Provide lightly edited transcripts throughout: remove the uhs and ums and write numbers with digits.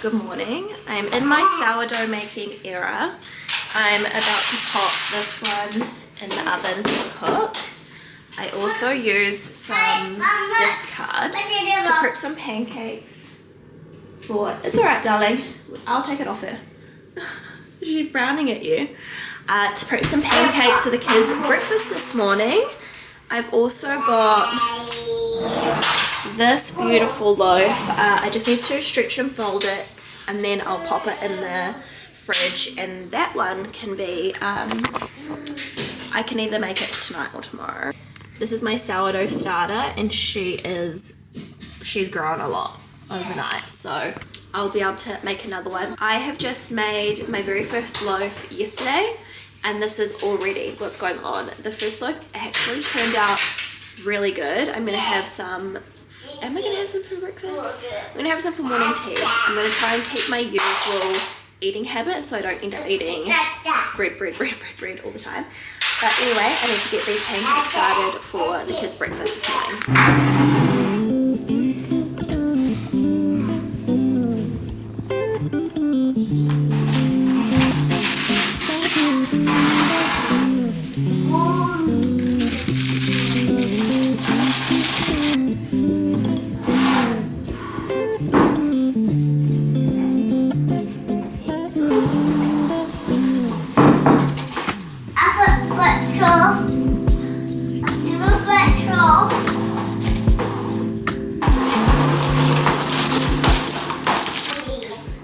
Good morning. I'm in my sourdough making era. I'm about to pop this one in the oven to cook. I also used some discard to prep some pancakes for, it's alright darling, I'll take it off her. She's frowning at you. To prep some pancakes for the kids' breakfast this morning. I've also got this beautiful loaf. I just need to stretch and fold it and then I'll pop it in the fridge, and that one can be, I can either make it tonight or tomorrow. This is my sourdough starter and she's grown a lot overnight, so I'll be able to make another one. I have just made my very first loaf yesterday and this is already what's going on. The first loaf actually turned out really good. I'm gonna have some, am I gonna have some for breakfast? I'm gonna have some for morning tea. I'm gonna try and keep my usual eating habit so I don't end up eating bread all the time. But anyway, I need to get these pancakes started for the kids' breakfast this morning.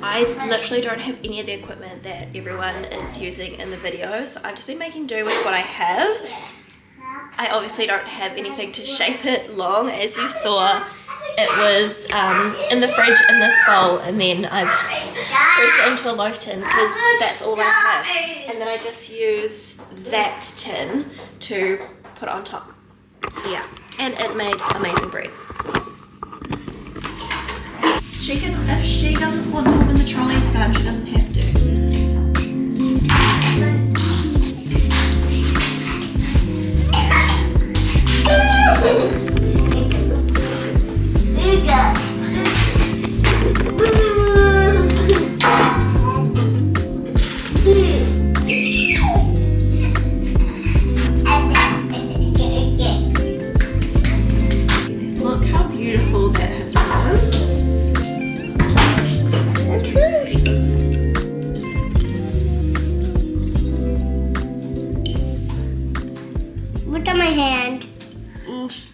I literally don't have any of the equipment that everyone is using in the video, so I've just been making do with what I have. I obviously don't have anything to shape it long. As you saw, it was in the fridge in this bowl, and then I've pressed it into a loaf tin because that's all I have. And then I just use that tin to put on top here, and it made amazing bread. She can, if she doesn't want them in the trolley, son, she doesn't have to. Look how beautiful that has risen. Look at my hand.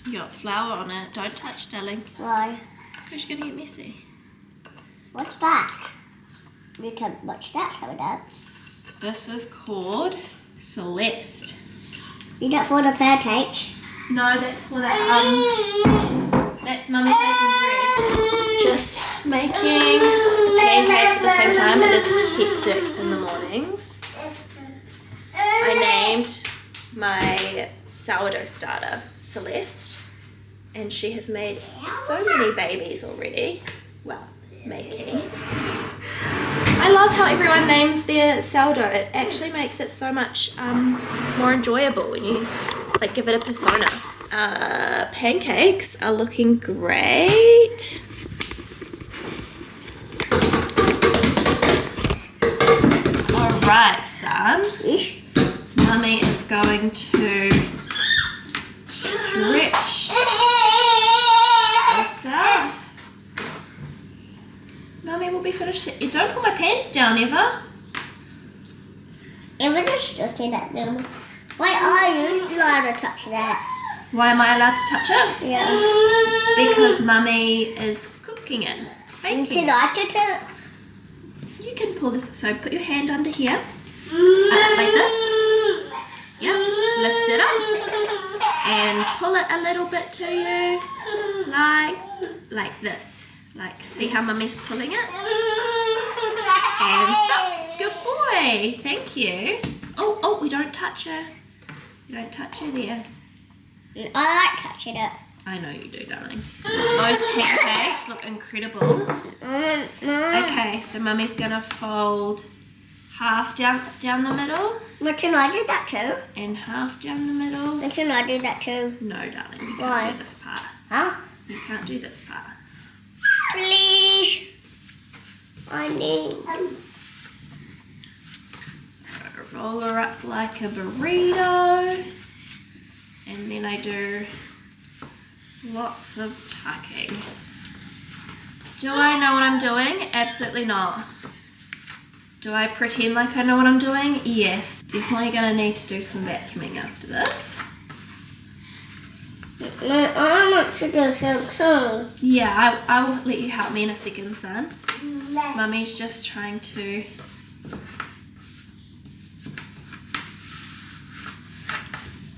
You got flour on it. Don't touch, darling. Why? Because you're going to get messy. What's that? You can watch that coming up. This is called Celeste. You got for the pancakes? No, that's for the, that's Mummy making bread. Just making pancakes at the same time. It is hectic in the mornings. I named my sourdough starter Celeste, and she has made so many babies already. Well, making. I love how everyone names their sourdough. It actually makes it so much more enjoyable when you like give it a persona. Pancakes are looking great. Alright, son. Mummy is going to stretch this out. Mummy will be finished. You don't put my pants down, Eva. It was just stretching at them. Why are you allowed to touch that? Why am I allowed to touch it? Yeah. Because Mummy is cooking it, baking Can it. I touch it? You can pull this, so put your hand under here, like this. Yep, lift it up and pull it a little bit to you, like this. Like, see how Mummy's pulling it? And stop. Good boy. Thank you. Oh, we don't touch her. You don't touch her there. I like touching it. I know you do, darling. Those pancakes look incredible. Okay, so Mummy's gonna fold half down the middle. But can I do that too? And half down the middle. But can I do that too? No, darling, you Why? can't do this part. Huh? You can't do this part. Please. I need. Roll her up like a burrito. And then I do lots of tucking. Do I know what I'm doing? Absolutely not. Do I pretend like I know what I'm doing? Yes. Definitely gonna need to do some vacuuming after this. My arm wants to do some too. Yeah, I will let you help me in a second, son. Mummy's just trying to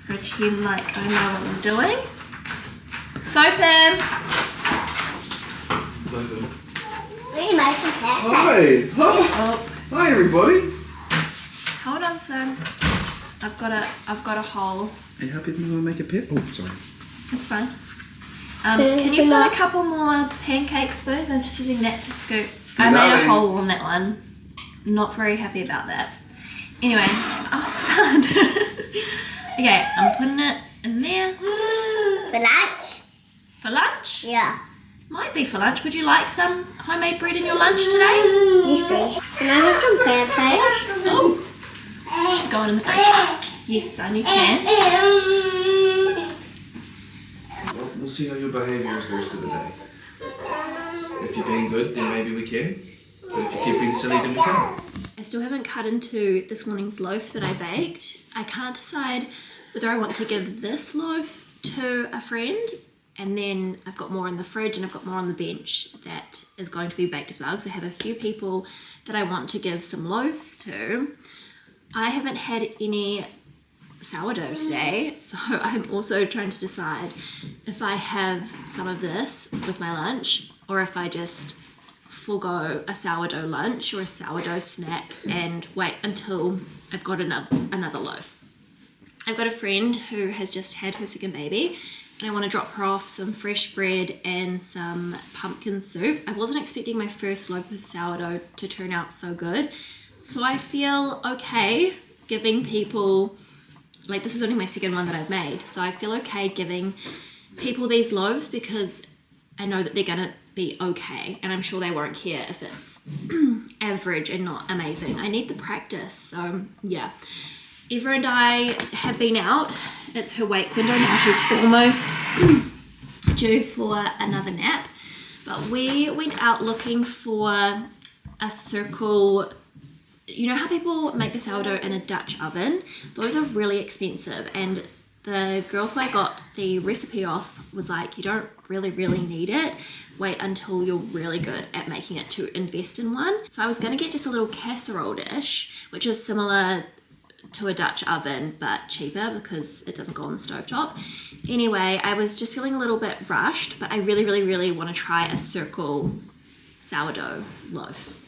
pretend like I know what I'm doing. It's open. It's open. We make some pancakes. Hi! Oh, Hi everybody! hold on, son. I've got a hole. Are you happy to make a pit? Oh, sorry. It's fine. Can you put a couple more pancake spoons? I'm just using that to scoop. I made a hole on that one. Not very happy about that. Anyway, oh son. Okay, I'm putting it in there. For lunch? For lunch? Yeah. Might be for lunch. Would you like some homemade bread in your lunch today? Yes, please. Can I have some pancakes? Oh, just going in the fridge. Yes, son, you can. Well, we'll see how your behaviour is the rest of the day. If you're being good, then maybe we can. But if you keep being silly, then we can't. I still haven't cut into this morning's loaf that I baked. I can't decide whether I want to give this loaf to a friend, and then I've got more in the fridge and I've got more on the bench that is going to be baked as well, because I have a few people that I want to give some loaves to. I haven't had any sourdough today, so I'm also trying to decide if I have some of this with my lunch or if I just forgo a sourdough lunch or a sourdough snack and wait until I've got another loaf. I've got a friend who has just had her second baby and I want to drop her off some fresh bread and some pumpkin soup. I wasn't expecting my first loaf of sourdough to turn out so good, so I feel okay giving people, like this is only my second one that I've made, so I feel okay giving people these loaves because I know that they're gonna be okay, and I'm sure they won't care if it's average and not amazing. I need the practice, so yeah. Eva and I have been out. It's her wake window now. She's almost due for another nap, but we went out looking for a circle. You know how people make the sourdough in a Dutch oven? Those are really expensive, and the girl who I got the recipe off was like, you don't really need it. Wait until you're really good at making it to invest in one. So I was going to get just a little casserole dish, which is similar to a Dutch oven but cheaper because it doesn't go on the stovetop. Anyway, I was just feeling a little bit rushed, but I really want to try a circle sourdough loaf.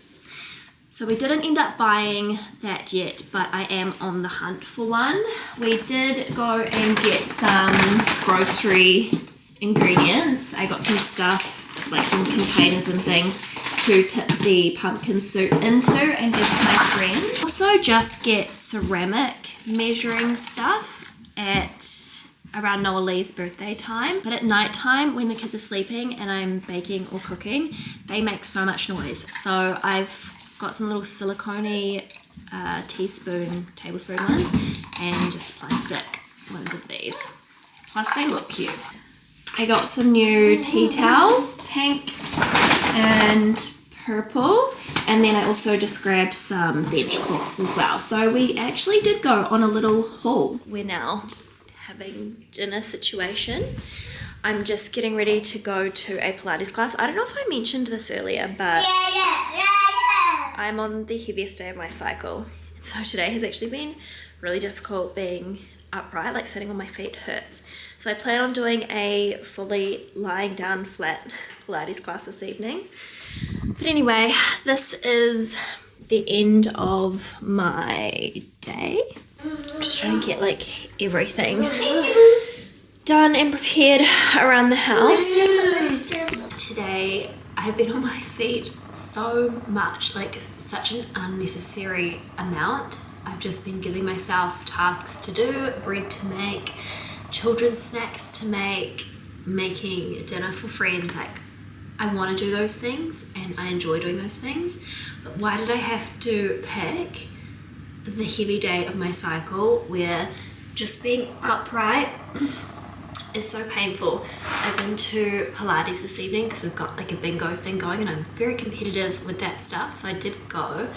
So we didn't end up buying that yet, but I am on the hunt for one. We did go and get some grocery ingredients. I got some stuff, like some containers and things to tip the pumpkin soup into and give to my friend. Also just get ceramic measuring stuff at around Lovlies' birthday time. But at night time when the kids are sleeping and I'm baking or cooking, they make so much noise. So I've got some little silicone tablespoon ones and just plastic ones of these. Plus they look cute. I got some new tea towels, pink and purple, and then I also just grabbed some bench cloths as well. So we actually did go on a little haul. We're now having dinner situation. I'm just getting ready to go to a Pilates class. I don't know if I mentioned this earlier, but I'm on the heaviest day of my cycle. So today has actually been really difficult being upright, like sitting on my feet hurts. So I plan on doing a fully lying down flat Pilates class this evening. But anyway, this is the end of my day. I'm just trying to get like everything done and prepared around the house. Today I have been on my feet so much, like such an unnecessary amount. I've just been giving myself tasks to do, bread to make, children's snacks to make, making dinner for friends, like I want to do those things and I enjoy doing those things, but why did I have to pick the heavy day of my cycle where just being upright is so painful? I've been to Pilates this evening because we've got like a bingo thing going and I'm very competitive with that stuff, so I did go,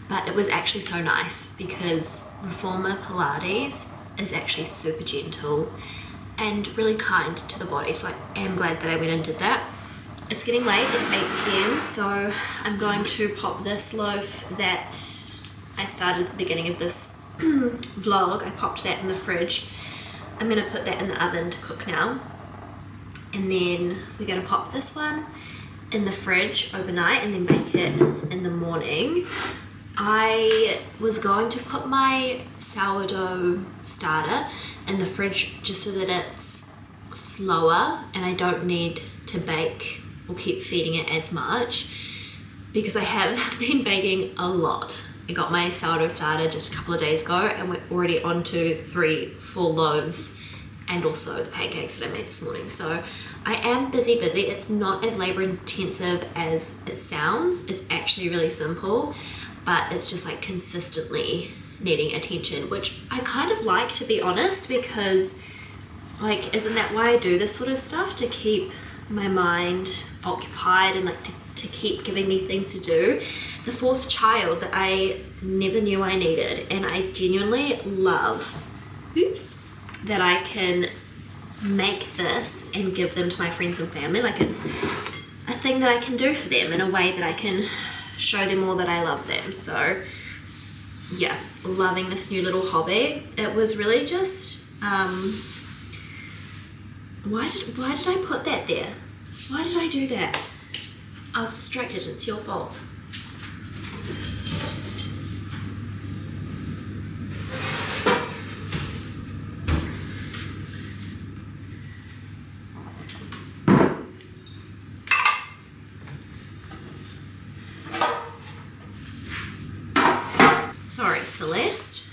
but it was actually so nice because reformer Pilates is actually super gentle and really kind to the body, so I am glad that I went and did that. It's getting late, it's 8 p.m, so I'm going to pop this loaf that I started at the beginning of this vlog. I popped that in the fridge. I'm going to put that in the oven to cook now, and then we're going to pop this one in the fridge overnight and then bake it in the morning. I was going to put my sourdough starter in the fridge just so that it's slower and I don't need to bake or keep feeding it as much, because I have been baking a lot. I got my sourdough starter just a couple of days ago and we're already on to 3 full loaves and also the pancakes that I made this morning. So I am busy. It's not as labor intensive as it sounds. It's actually really simple, but it's just like consistently needing attention, which I kind of like, to be honest, because like, isn't that why I do this sort of stuff? To keep my mind occupied and like to keep giving me things to do. The 4th child that I never knew I needed, and I genuinely love, that I can make this and give them to my friends and family. Like, it's a thing that I can do for them in a way that I can show them all that I love them. So yeah, loving this new little hobby. It was really just why did I put that there? Why did I do that? I was distracted. It's your fault. Sorry, Celeste.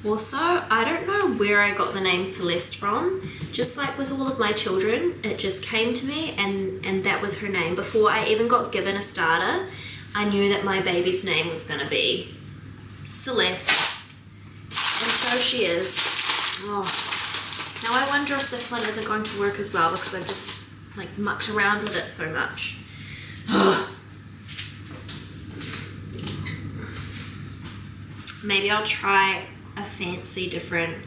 Also, I don't know where I got the name Celeste from. Just like with all of my children, it just came to me and that was her name. Before I even got given a starter, I knew that my baby's name was going to be Celeste. And so she is. Oh. Now I wonder if this one isn't going to work as well because I've just like mucked around with it so much. Maybe I'll try a fancy different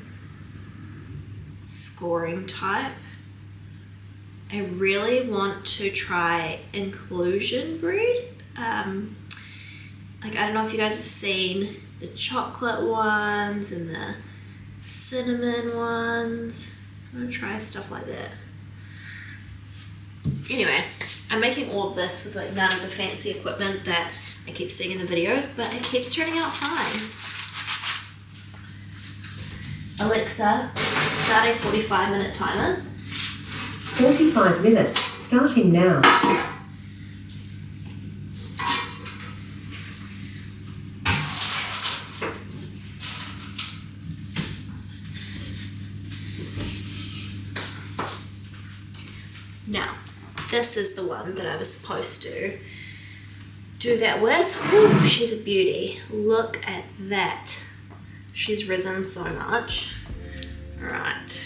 scoring type. I really want to try inclusion bread. Like, I don't know if you guys have seen the chocolate ones and the cinnamon ones. I'm gonna try stuff like that. Anyway, I'm making all of this with like none of the fancy equipment that I keep seeing in the videos, but it keeps turning out fine. Alexa, start a 45-minute timer. 45 minutes, starting now. Now, this is the one that I was supposed to do that with. Whew, she's a beauty. Look at that. She's risen so much. All right.